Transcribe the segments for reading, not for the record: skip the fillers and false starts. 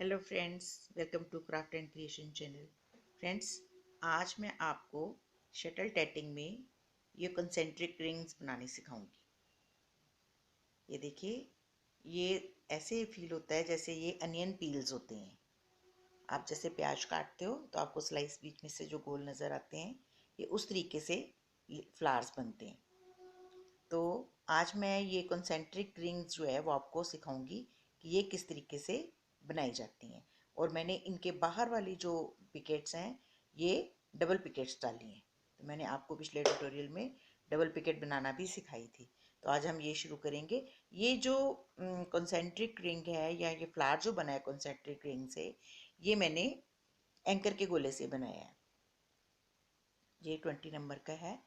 Hello friends, welcome to craft and creation channel. Friends, आज मैं आपको शटल टैटिंग में ये कंसेंट्रिक रिंग्स बनाने सिखाऊंगी। ये देखिए, ये ऐसे फील होता है जैसे ये अनियन पील्स होते हैं। आप जैसे प्याज काटते हो तो आपको स्लाइस बीच में से जो गोल नज़र आते हैं, ये उस तरीके से फ्लावर्स बनते हैं। तो आज मैं ये कंसेंट्रिक रिंग्स जो है वो आपको सिखाऊंगी कि ये किस तरीके से बनाई जाती हैं। और मैंने इनके बाहर वाली जो पिकेट्स हैं, ये डबल पिकेट्स डाली हैं। तो मैंने आपको पिछले ट्यूटोरियल में डबल पिकेट बनाना भी सिखाई थी। तो आज हम ये शुरू करेंगे। ये जो कंसेंट्रिक रिंग है या ये फ्लावर जो बना है कंसेंट्रिक रिंग से, ये मैंने एंकर के गोले से बनाया है। ये 20 नंबर का है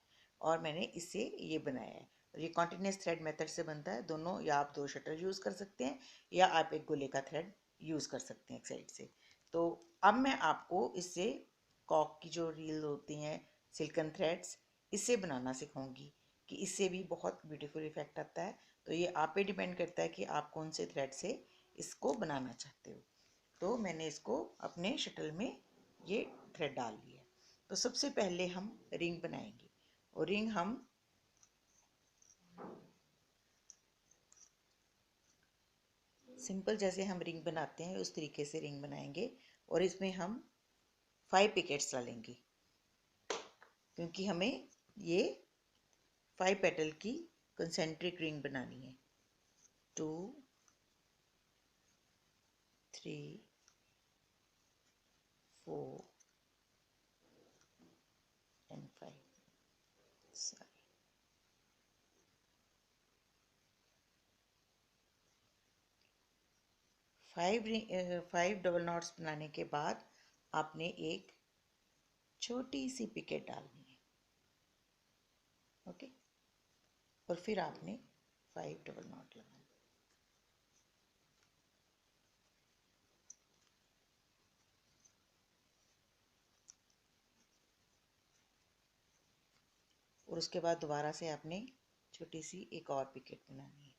और मैंने इससे ये बनाया है। और ये कॉन्टिन्यूस थ्रेड मेथड से बनता है दोनों, या आप दो शटर यूज़ कर सकते हैं या आप एक गोले का थ्रेड यूज़ कर सकते हैं एक साइड से। तो अब मैं आपको इससे कॉक की जो रील होती हैं, सिल्कन थ्रेड्स, इससे बनाना सिखाऊंगी कि इससे भी बहुत ब्यूटीफुल इफेक्ट आता है। तो ये आप पे डिपेंड करता है कि आप कौन से थ्रेड से इसको बनाना चाहते हो। तो मैंने इसको अपने शटल में ये थ्रेड डाल लिया। तो सबसे पहले हम रिंग बनाएंगे और रिंग हम सिंपल जैसे हम रिंग बनाते हैं उस तरीके से रिंग बनाएंगे। और इसमें हम 5 पिकेट्स डालेंगे क्योंकि हमें ये 5 पेटल की कंसेंट्रिक रिंग बनानी है। 2, 3, 4 एंड 5। 5 डबल नॉट्स बनाने के बाद आपने एक छोटी सी पिकेट डालनी है। ओके, और फिर आपने 5 डबल नॉट लगाना। और उसके बाद दोबारा से आपने छोटी सी एक और पिकेट बनानी है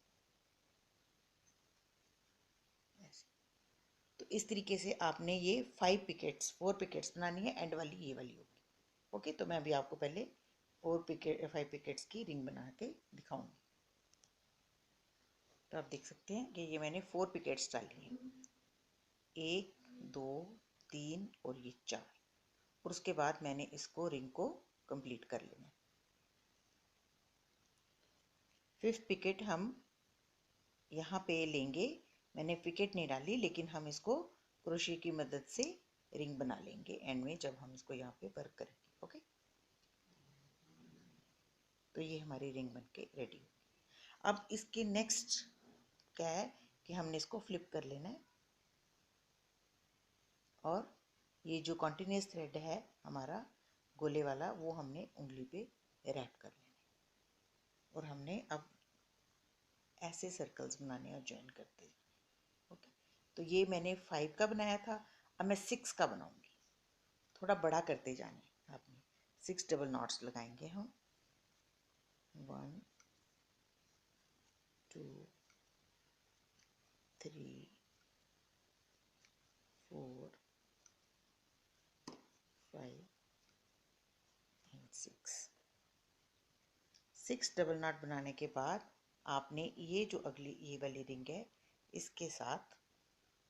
ऐसे। तो इस तरीके से आपने ये 4 पिकेट्स बनानी है। एंड वाली ये वाली होगी। ओके, तो मैं अभी आपको पहले 5 पिकेट्स की रिंग बना के दिखाऊंगी। तो आप देख सकते हैं कि ये मैंने 4 पिकेट्स डाली हैं, 1, 2, 3 और ये 4। और उसके बाद मैंने इसको रिंग को कंप्लीट कर लेना है। 5th पिकेट हम यहाँ पे लेंगे। मैंने पिकेट नहीं डाली, लेकिन हम इसको क्रोशे की मदद से रिंग बना लेंगे एंड में जब हम इसको यहाँ पे वर्क करेंगे। ओके, तो ये हमारी रिंग बन के रेडी होगी। अब इसके नेक्स्ट क्या है कि हमने इसको फ्लिप कर लेना है और ये जो कॉन्टिन्यूस थ्रेड है हमारा गोले वाला, वो हमने उंगली पे रैप कर लेना है। और हमने अब ऐसे सर्कल्स बनाने और ज्वाइन करते हैं। ओके, तो ये मैंने 5 का बनाया था, अब मैं 6 का बनाऊंगी। थोड़ा बड़ा करते जाना है आपने। 6 डबल नॉट्स लगाएंगे हम। 1, 2, 3, 4, 5 एंड 6 डबल नॉट बनाने के बाद आपने ये जो अगली ये वाली रिंग है, इसके साथ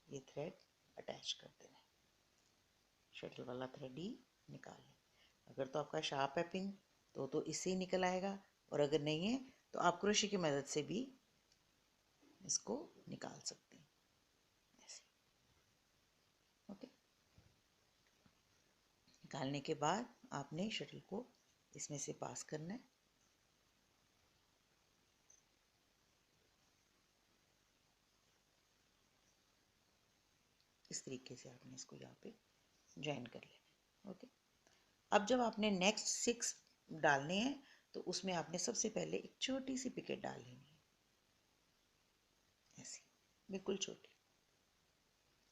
ये थ्रेड अटैच कर देना है। शटल वाला थ्रेड ही निकाल लें। अगर तो आपका शार्प है पिन तो इससे ही निकल आएगा, और अगर नहीं है तो आप क्रोशे की मदद से भी इसको निकाल सकते हैं ऐसे। ओके, निकालने के बाद आपने शटल को इसमें से पास करना है। इस तरीके से आपने इसको यहाँ पे ज्वाइन कर लेना है। ओके, अब जब आपने नेक्स्ट 6 डालने हैं तो उसमें आपने सबसे पहले एक छोटी सी पिकेट डाल लेनी है ऐसी, बिल्कुल छोटी।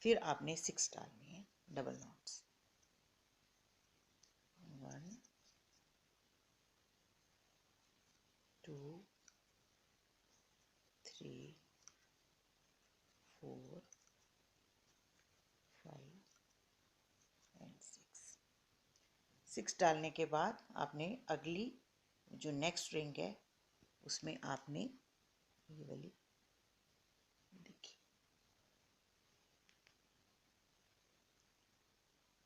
फिर आपने 6 डालनी है डबल नॉट्स। 1, 2, 3, 4 6 डालने के बाद आपने अगली जो नेक्स्ट रिंग है उसमें आपने ये वाली देखिए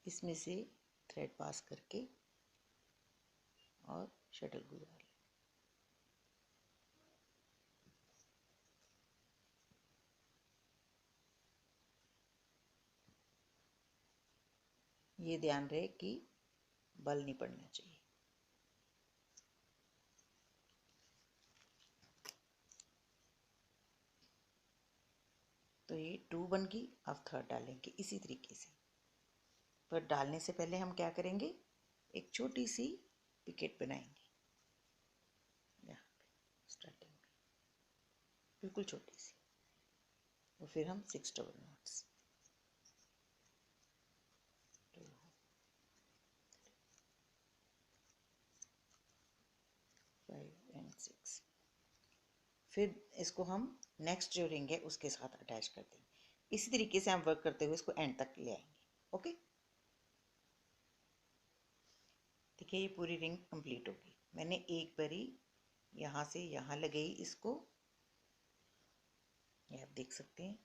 इसमें से थ्रेड पास करके और शटल गुजार लें। ये ध्यान रहे कि बल नहीं पड़ना चाहिए। तो ये 2 बन गई। अब थर्ड डालेंगे इसी तरीके से, पर डालने से पहले हम क्या करेंगे, एक छोटी सी पिकेट बनाएंगे यहाँ पे स्टार्टिंग में, बिल्कुल छोटी सी, और फिर हम 6 डबल नॉट्स, 2 5 एंड 6, फिर इसको हम नेक्स्ट जो रिंग है उसके साथ अटैच कर देंगे। इसी तरीके से हम वर्क करते हुए इसको एंड तक ले आएंगे। ओके, देखिए ये पूरी रिंग कंप्लीट होगी। मैंने एक बारी यहाँ से यहाँ लगाई इसको, ये आप देख सकते हैं।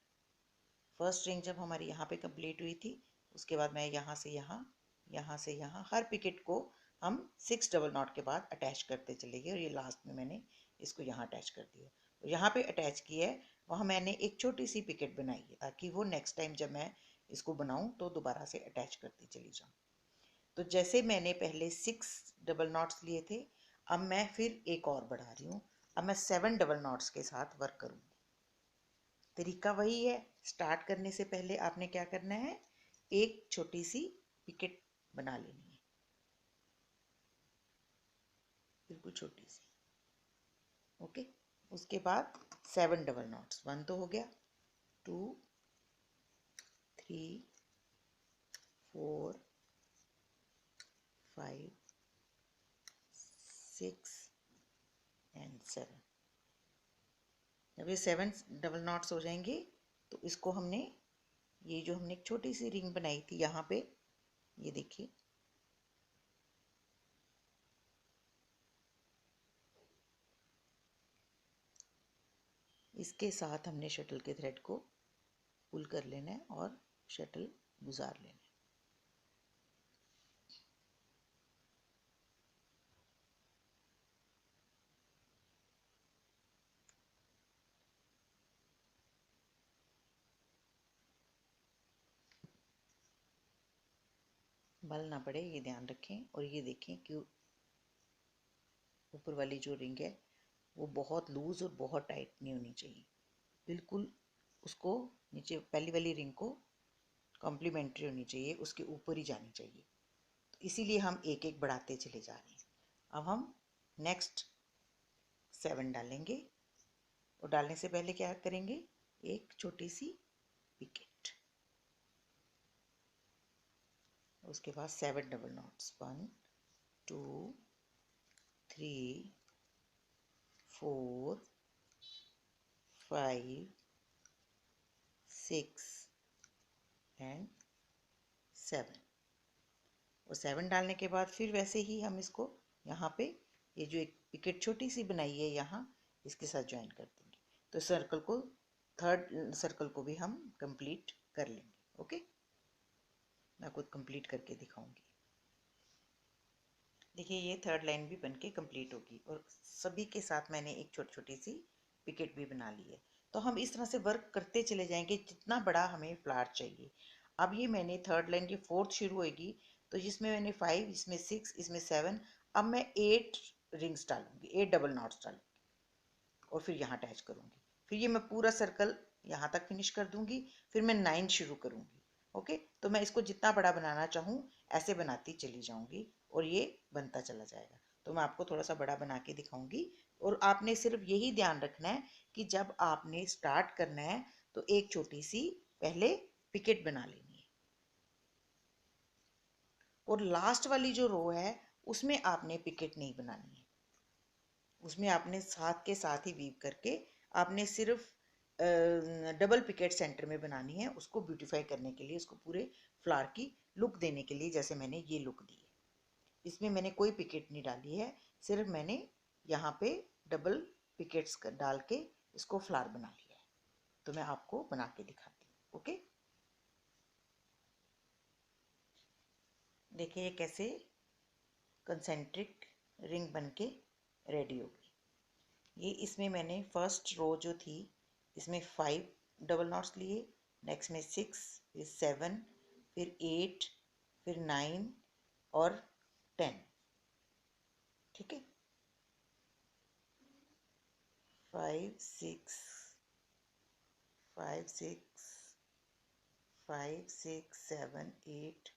फर्स्ट रिंग जब हमारी यहाँ पे कंप्लीट हुई थी, उसके बाद मैं यहाँ से यहाँ, यहाँ से यहाँ, हर पिकेट को हम 6 डबल नॉट के बाद अटैच करते चले गए, और ये लास्ट में मैंने इसको यहाँ अटैच कर दिया। तो यहाँ पे अटैच किया है, वहाँ मैंने एक छोटी सी पिकेट बनाई है ताकि वो नेक्स्ट टाइम जब मैं इसको बनाऊँ तो दोबारा से अटैच करती चली जाऊँ। तो जैसे मैंने पहले 6 डबल नॉट्स लिए थे, अब मैं फिर एक और बढ़ा रही हूँ। अब मैं 7 डबल नॉट्स के साथ वर्क करूँगी। तरीका वही है, स्टार्ट करने से पहले आपने क्या करना है, एक छोटी सी पिकेट बना लेनी है, बिल्कुल छोटी सी। ओके, उसके बाद 7 डबल नॉट्स, 1 तो हो गया, 2 3 4 5 6 एंड 7। जब ये 7 डबल नॉट्स हो जाएंगे तो इसको हमने, ये जो हमने एक छोटी सी रिंग बनाई थी यहाँ पे, ये देखिए, इसके साथ हमने शटल के थ्रेड को पुल कर लेना है और शटल गुजार लेना है। बल ना पड़े ये ध्यान रखें, और ये देखें कि ऊपर वाली जो रिंग है वो बहुत लूज और बहुत टाइट नहीं होनी चाहिए, बिल्कुल उसको नीचे पहली वाली रिंग को कॉम्प्लीमेंट्री होनी चाहिए, उसके ऊपर ही जानी चाहिए। तो इसीलिए हम एक एक बढ़ाते चले जा रहे हैं। अब हम नेक्स्ट 7 डालेंगे, और डालने से पहले क्या करेंगे, एक छोटी सी पिकेट, उसके बाद 7 डबल नॉट्स, 1 2 3 4 5 6 एंड 7। और 7 डालने के बाद फिर वैसे ही हम इसको यहाँ पे, ये जो एक पिकेट छोटी सी बनाई है यहाँ, इसके साथ ज्वाइन कर देंगे। तो सर्कल को, थर्ड सर्कल को भी हम कंप्लीट कर लेंगे। ओके, मैं खुद कंप्लीट करके दिखाऊंगी। देखिए ये थर्ड लाइन भी बनके कंप्लीट होगी, और सभी के साथ मैंने एक छोटी छोटी सी पिकेट भी बना ली है। तो हम इस तरह से वर्क करते चले जाएंगे जितना बड़ा हमें फ्लावर चाहिए। अब ये मैंने थर्ड लाइन की 4th शुरू होगी, तो जिसमें मैंने 5, इसमें 6, इसमें 7, अब मैं 8 रिंग्स डालूंगी, 8 डबल नॉट्स डालूंगी, और फिर यहाँ अटैच करूंगी। फिर ये मैं पूरा सर्कल यहाँ तक फिनिश कर दूंगी, फिर मैं 9 शुरू करूंगी। ओके, तो मैं इसको जितना बड़ा बनाना चाहूँ ऐसे बनाती चली जाऊंगी, और ये बनता चला जाएगा। तो मैं आपको थोड़ा सा बड़ा बना के दिखाऊंगी, और आपने सिर्फ यही ध्यान रखना है कि जब आपने स्टार्ट करना है तो एक छोटी सी पहले पिकेट बना लेनी है, और लास्ट वाली जो रो है उसमें आपने पिकेट नहीं बनानी है, उसमें आपने साथ के साथ ही वीव करके आपने सिर्फ डबल पिकेट सेंटर में बनानी है, उसको ब्यूटीफाई करने के लिए, उसको पूरे फ्लावर की लुक देने के लिए, जैसे मैंने ये लुक दी है। इसमें मैंने कोई पिकेट नहीं डाली है, सिर्फ मैंने यहाँ पे डबल पिकेट्स डाल के इसको फ्लावर बना लिया है। तो मैं आपको बना के दिखाती हूँ। ओके, देखिए ये कैसे कंसेंट्रिक रिंग बन के रेडी हो गई। ये इसमें मैंने फर्स्ट रो जो थी इसमें 5 डबल नॉट्स लिए, नेक्स्ट में 6, फिर 7, फिर 8, फिर 9 और 10। ठीक है, 5 6 5 6 5 6 7 8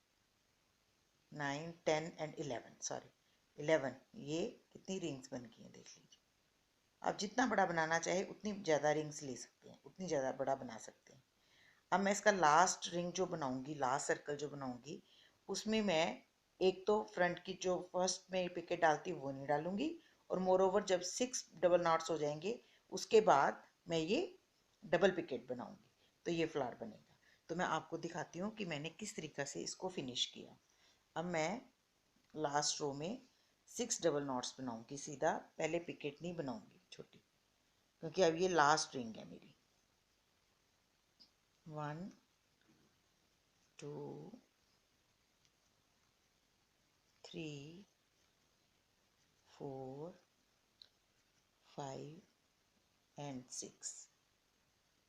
9 10 एंड 11, सॉरी 11। ये कितनी रिंग्स बन गई हैं देख लीजिए। आप जितना बड़ा बनाना चाहे उतनी ज़्यादा रिंग्स ले सकते हैं, उतनी ज़्यादा बड़ा बना सकते हैं। अब मैं इसका लास्ट रिंग जो बनाऊंगी, लास्ट सर्कल जो बनाऊंगी, उसमें मैं एक तो फ्रंट की जो फर्स्ट में पिकेट डालती वो नहीं डालूंगी, और मोर ओवर जब 6 डबल नॉट्स हो जाएंगे उसके बाद मैं ये डबल पिकेट बनाऊंगी, तो ये फ्लावर बनेगा। तो मैं आपको दिखाती हूँ कि मैंने किस तरीक़े से इसको फिनिश किया। अब मैं लास्ट रो में 6 डबल नॉट्स बनाऊंगी सीधा, पहले पिकेट नहीं बनाऊंगी छोटी, क्योंकि अब ये लास्ट रिंग है मेरी। 1 2 3 4 5 एंड 6।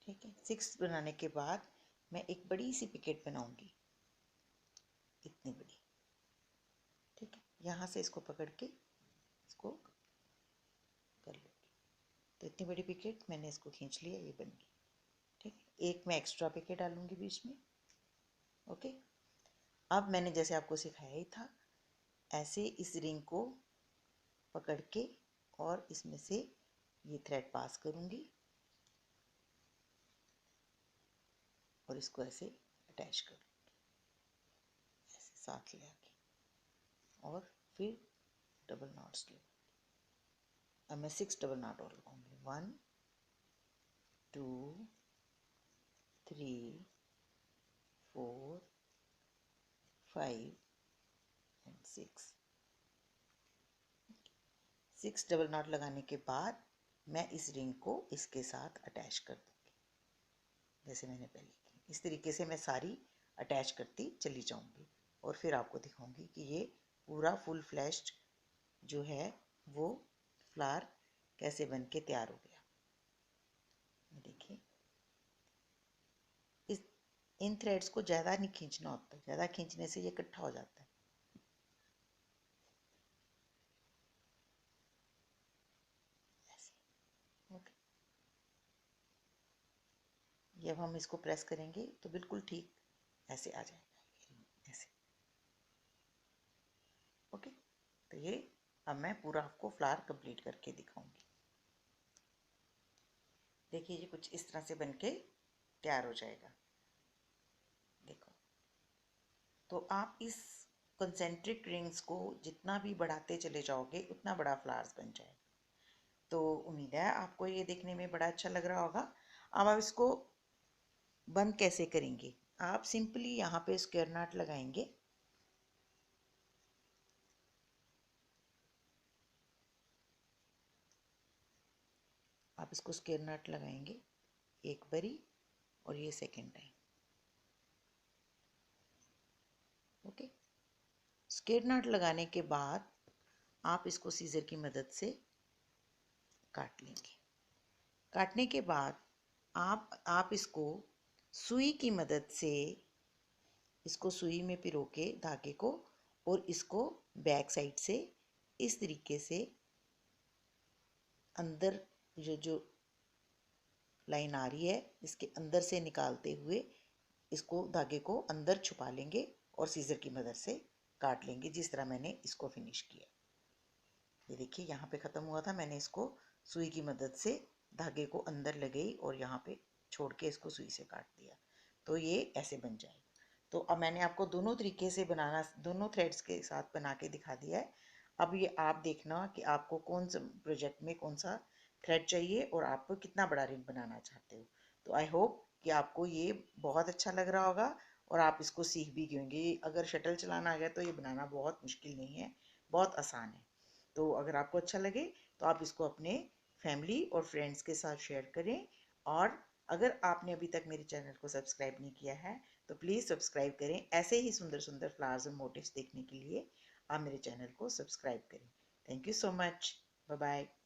ठीक है, 6 बनाने के बाद मैं एक बड़ी सी पिकेट बनाऊंगी, इतनी बड़ी। ठीक है, यहाँ से इसको पकड़ के इसको कर लूँगी, तो इतनी बड़ी पिकेट मैंने इसको खींच लिया, ये बन गई। ठीक है, एक मैं एक्स्ट्रा पिकेट डालूंगी बीच में। ओके, अब मैंने जैसे आपको सिखाया ही था, ऐसे इस रिंग को पकड़ के और इसमें से ये थ्रेड पास करूंगी और इसको ऐसे अटैच करूंगी, ऐसे साथ ले आके, और फिर डबल नॉट्स ले। अब मैं 6 डबल नॉट और लगाऊंगी, 1 2 3 4 5 एंड 6। 6 डबल नॉट लगाने के बाद मैं इस रिंग को इसके साथ अटैच कर दूंगी, जैसे मैंने पहले की। इस तरीके से मैं सारी अटैच करती चली जाऊंगी और फिर आपको दिखाऊंगी कि ये पूरा फुल फ्लैश्ड जो है वो फ्लावर कैसे बन के तैयार हो गया। देखिए, इस इन थ्रेड्स को ज़्यादा नहीं खींचना होता, ज़्यादा खींचने से ये इकट्ठा हो जाता है। ऐसे ओके, जब हम इसको प्रेस करेंगे तो बिल्कुल ठीक ऐसे आ जाएगा, ऐसे। ओके, तो ये अब मैं पूरा आपको फ्लावर कंप्लीट करके दिखाऊंगी। देखिए, ये कुछ इस तरह से बनके तैयार हो जाएगा। देखो, तो आप इस कंसेंट्रिक रिंग्स को जितना भी बढ़ाते चले जाओगे उतना बड़ा फ्लावर्स बन जाएगा। तो उम्मीद है आपको ये देखने में बड़ा अच्छा लग रहा होगा। अब आप इसको बंद कैसे करेंगे? आप सिंपली यहाँ पे स्क्वायर नॉट लगाएंगे, आप इसको स्क्वायर नॉट लगाएंगे एक बारी और ये second time. Okay, square not लगाने के बाद आप इसको सीजर की मदद से काट लेंगे। काटने के बाद आप इसको सुई की मदद से इसको सुई में पिरो के धागे को, और इसको बैक साइड से इस तरीके से अंदर जो जो लाइन आ रही है इसके अंदर से निकालते हुए इसको धागे को अंदर छुपा लेंगे और सीजर की मदद से काट लेंगे, जिस तरह मैंने इसको फिनिश किया। ये देखिए, यहाँ पे ख़त्म हुआ था, मैंने इसको सुई की मदद से धागे को अंदर लगाई और यहाँ पे छोड़ के इसको सुई से काट दिया, तो ये ऐसे बन जाएगा। तो अब मैंने आपको दोनों तरीके से बनाना, दोनों थ्रेड्स के साथ बना के दिखा दिया है। अब ये आप देखना कि आपको कौन सा प्रोजेक्ट में कौन सा थ्रेड चाहिए और आप कितना बड़ा रिंग बनाना चाहते हो। तो आई होप कि आपको ये बहुत अच्छा लग रहा होगा और आप इसको सीख भी गए होंगे। अगर शटल चलाना आ गया तो ये बनाना बहुत मुश्किल नहीं है, बहुत आसान है। तो अगर आपको अच्छा लगे तो आप इसको अपने फैमिली और फ्रेंड्स के साथ शेयर करें। और अगर आपने अभी तक मेरे चैनल को सब्सक्राइब नहीं किया है तो प्लीज़ सब्सक्राइब करें। ऐसे ही सुंदर सुंदर फ्लावर्स और मोटिव्स देखने के लिए आप मेरे चैनल को सब्सक्राइब करें। Thank you so much. Bye bye.